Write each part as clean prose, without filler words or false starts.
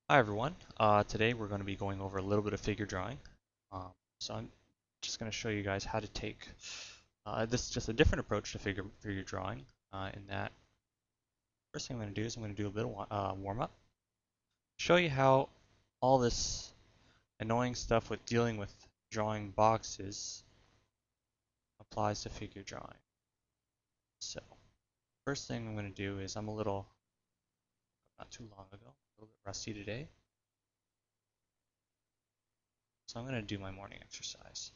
Hi everyone. Today we're going to be going over a little bit of figure drawing. Um, so I'm just going to show you guys how to take this is just a different approach to figure drawing. In that, first thing I'm going to do is I'm going to do a bit of warm up, show you how all this annoying stuff with dealing with drawing boxes applies to figure drawing. So first thing I'm going to do is not too long ago, a little bit rusty today. So I'm going to do my morning exercise.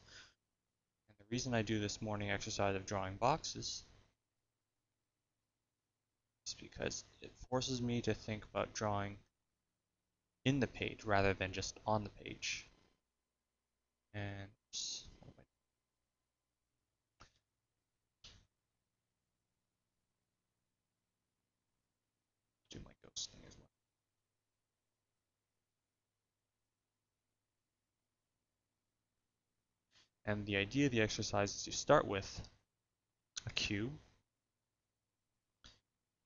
And the reason I do this morning exercise of drawing boxes is because it forces me to think about drawing in the page rather than just on the page. And do my ghost thing as well. And the idea of the exercise is you start with a cube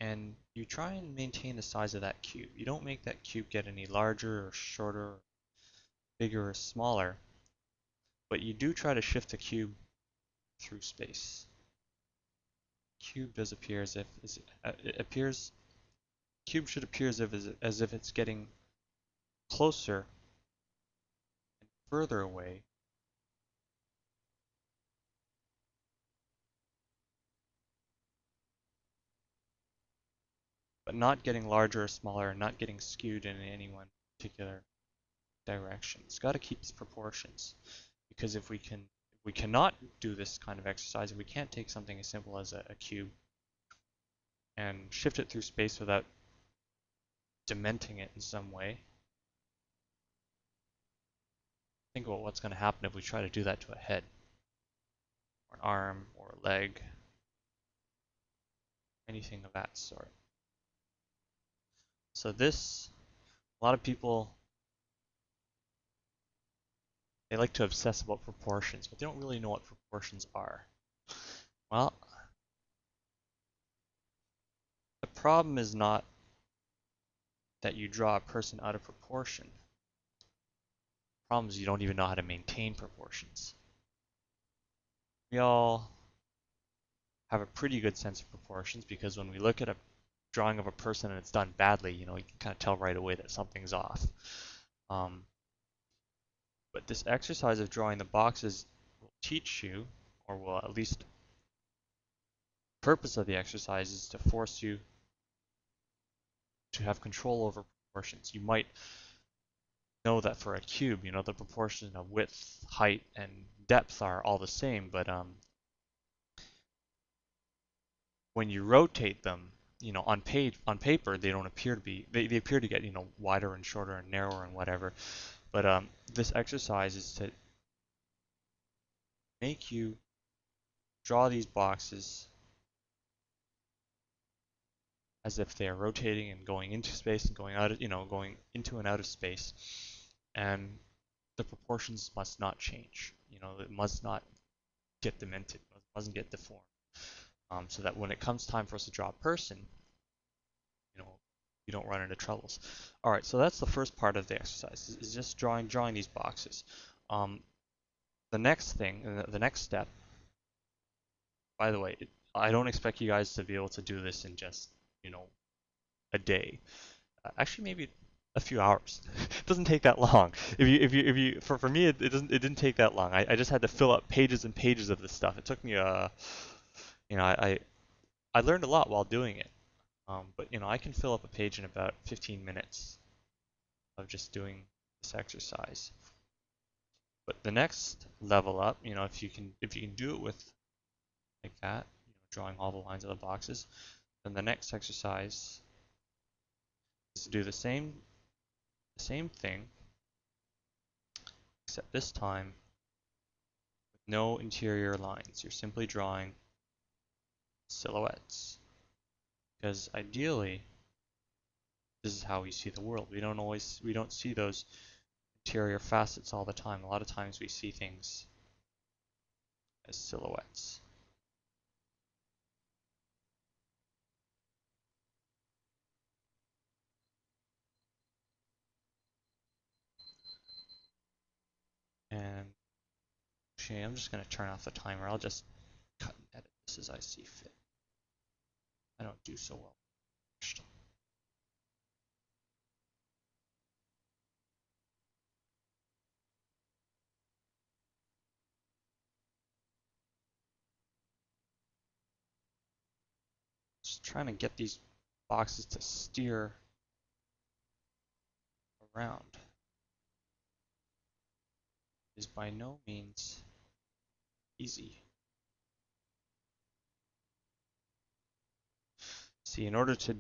and you try and maintain the size of that cube. You don't make that cube get any larger or shorter, or bigger or smaller, but you do try to shift the cube through space. Cube does appear as if it appears cube should appear as if it's getting closer and further away but not getting larger or smaller and not getting skewed in any one particular direction. It's got to keep its proportions because if we cannot do this kind of exercise, if we can't take something as simple as a cube and shift it through space without dementing it in some way, think about what's going to happen if we try to do that to a head or an arm or a leg, anything of that sort. So a lot of people, they like to obsess about proportions, but they don't really know what proportions are. Well, the problem is not that you draw a person out of proportion. The problem is you don't even know how to maintain proportions. We all have a pretty good sense of proportions because when we look at a drawing of a person and it's done badly, you can kind of tell right away that something's off. Um, but this exercise of drawing the boxes will teach you, or will at least the purpose of the exercise is to force you to have control over proportions. You might know that for a cube, the proportion of width, height, and depth are all the same, but when you rotate them, on paper they don't appear to be they appear to get wider and shorter and narrower and whatever. But this exercise is to make you draw these boxes as if they are rotating and going into space and going out of, going into and out of space, and the proportions must not change. It must not get demented, it mustn't get deformed. So that when it comes time for us to draw a person, you know, you don't run into troubles. All right, so that's the first part of the exercise, is just drawing these boxes. Um, the next thing, the next step, by the way, I don't expect you guys to be able to do this in just, a day. Actually, maybe a few hours. It doesn't take that long. For me, it didn't take that long. I just had to fill up pages and pages of this stuff. It took me you know, I learned a lot while doing it. But I can fill up a page in about 15 minutes of just doing this exercise. But the next level up, if you can do it with like that, drawing all the lines of the boxes, then the next exercise is to do the same thing, except this time with no interior lines. You're simply drawing silhouettes. Because ideally, this is how we see the world. We don't see those interior facets all the time. A lot of times we see things as silhouettes. Okay, I'm just going to turn off the timer. I'll just cut and edit this as I see fit. I don't do so well. Just trying to get these boxes to steer around is by no means easy. See, in order to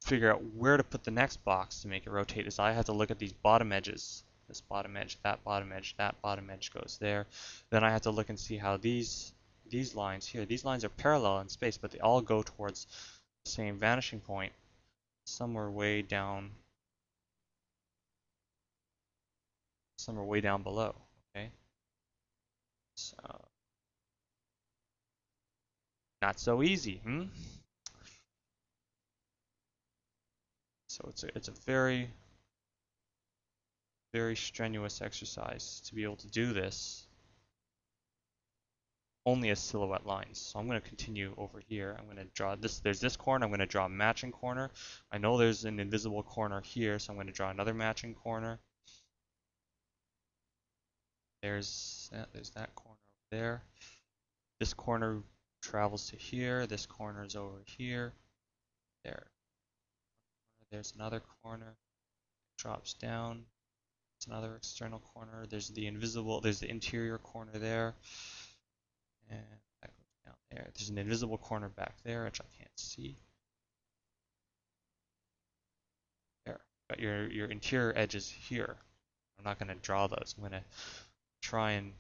figure out where to put the next box to make it rotate is I have to look at these bottom edges. This bottom edge, that bottom edge, that bottom edge goes there. Then I have to look and see how these lines here, these lines are parallel in space, but they all go towards the same vanishing point somewhere way down below, okay? So, not so easy, hmm? So it's a very, very strenuous exercise to be able to do this only as silhouette lines. So I'm going to continue over here. I'm going to draw this. There's this corner. I'm going to draw a matching corner. I know there's an invisible corner here, so I'm going to draw another matching corner. There's that corner over there. This corner travels to here. This corner is over here. There. There's another corner. Drops down. It's another external corner. There's the interior corner there. And that goes down there. There's an invisible corner back there, which I can't see. There. Got your interior edges here. I'm not going to draw those. I'm going to try and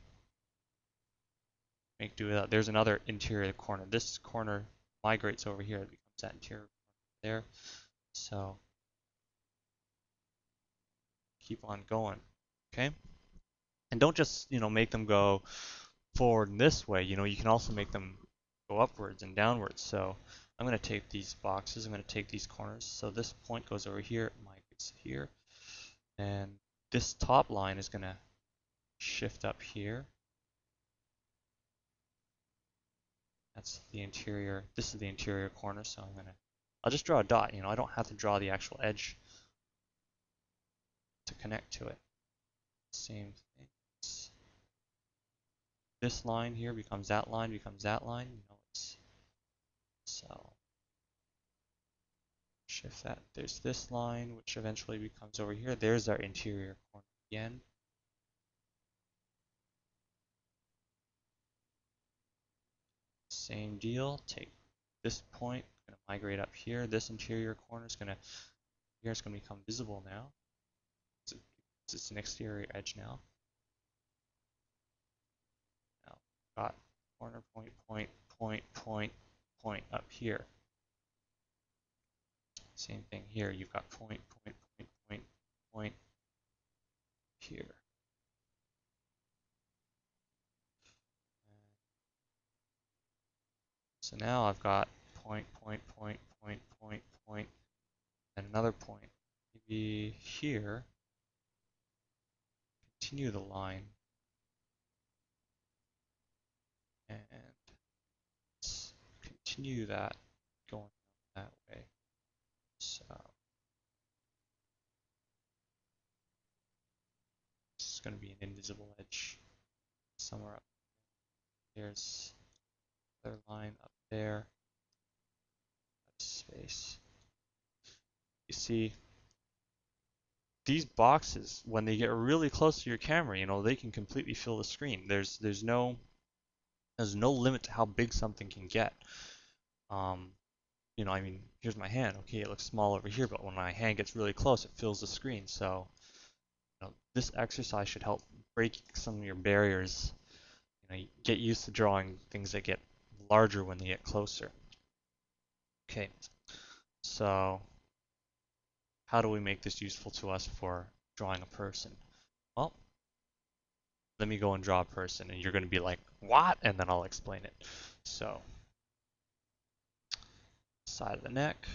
make do with that. There's another interior corner. This corner migrates over here. It becomes that interior corner there. So keep on going. Okay? And don't just, make them go forward in this way. You can also make them go upwards and downwards. So I'm going to take these boxes. I'm going to take these corners. So this point goes over here. It migrates here. And this top line is going to shift up here. That's the interior. This is the interior corner, so I'll just draw a dot. I don't have to draw the actual edge to connect to it. Same thing. This line here becomes that line, so shift that. There's this line, which eventually becomes over here. There's our interior corner again. Same deal. Take this point, gonna migrate up here. This interior corner is gonna become visible now. It's an exterior edge now. Now got corner point up here. Same thing here. You've got point here. So now I've got point, and another point. Maybe here. Continue the line. And let's continue that going that way. So this is going to be an invisible edge somewhere up. There's another line up there. Space. You see, these boxes, when they get really close to your camera, they can completely fill the screen. There's no limit to how big something can get. I mean, here's my hand. Okay, it looks small over here, but when my hand gets really close, it fills the screen. So, this exercise should help break some of your barriers. Get used to drawing things that get larger when they get closer. Okay, so how do we make this useful to us for drawing a person? Well, let me go and draw a person, and you're going to be like, what? And then I'll explain it. So, side of the neck.